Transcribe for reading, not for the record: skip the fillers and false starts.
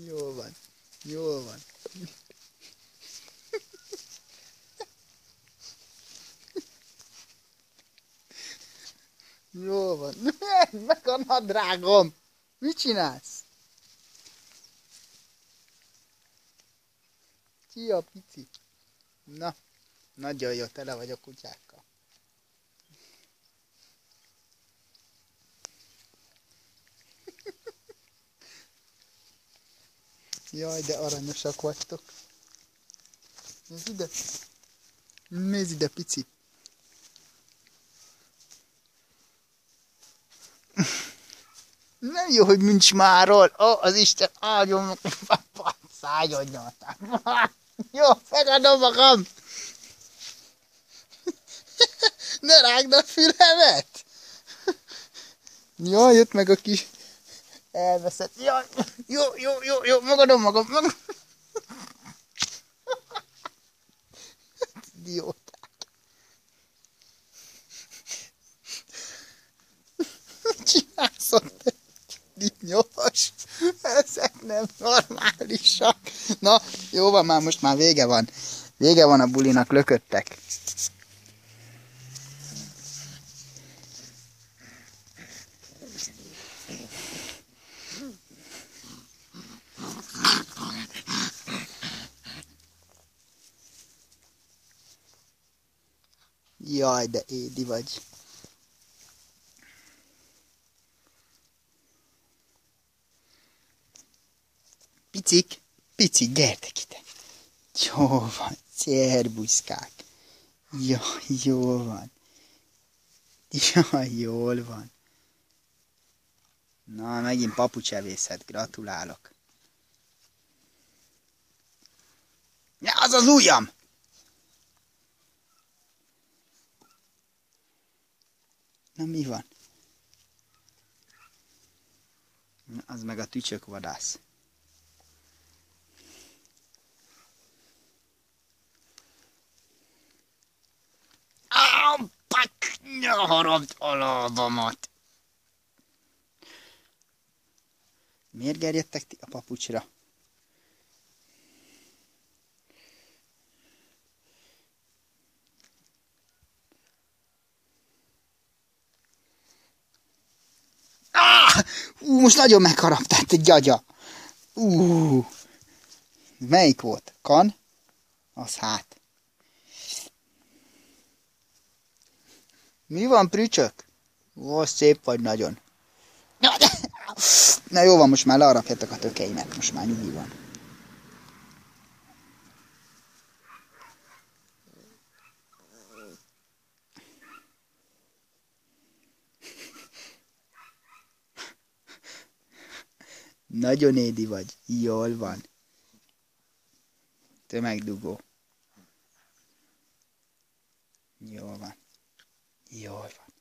Jól van. Jól van. Jól van. Meg a nadrágom. Mit csinálsz? Szia, pici. Na, nagyon jó, tele vagy a kutyákkal. Jaj, de aranyosak vagytok. Nézd ide. Nézd ide, pici. Nem jó, hogy nincs máról. Ó, az Isten áldjon meg. Szálljon nyaltál. Jó, megadom magam. Ne rágd a fülemet. Jaj, jött meg a kis... Elveszett. Jaj, jó, megadom magam. Idióták. Csinálsz ott egy nyos. Ezek nem normálisak. Na, jó van, most már vége van. Vége van a bulinak, lököttek. Jaj, de édi vagy. Picik, gyertek ide. Jó van, szerbuszkák. Jaj, jól van. Jaj, jól van. Na, megint papucsevészet, gratulálok. Ja, az az ujjam! Na, mi van? Az meg a tücsökvadász. Harapd a lábamat! Miért gerjedtek ti a papucsra? Most nagyon megharaptál, te gyagya! Melyik volt? Kan? Az hát. Mi van, prücsök? Ó, szép vagy nagyon. Na jó van, most már leharapjátok a tökeimet, most már nyugi van. Nagyon édi vagy, jól van. Tömegdugó. Jól van. Jól van.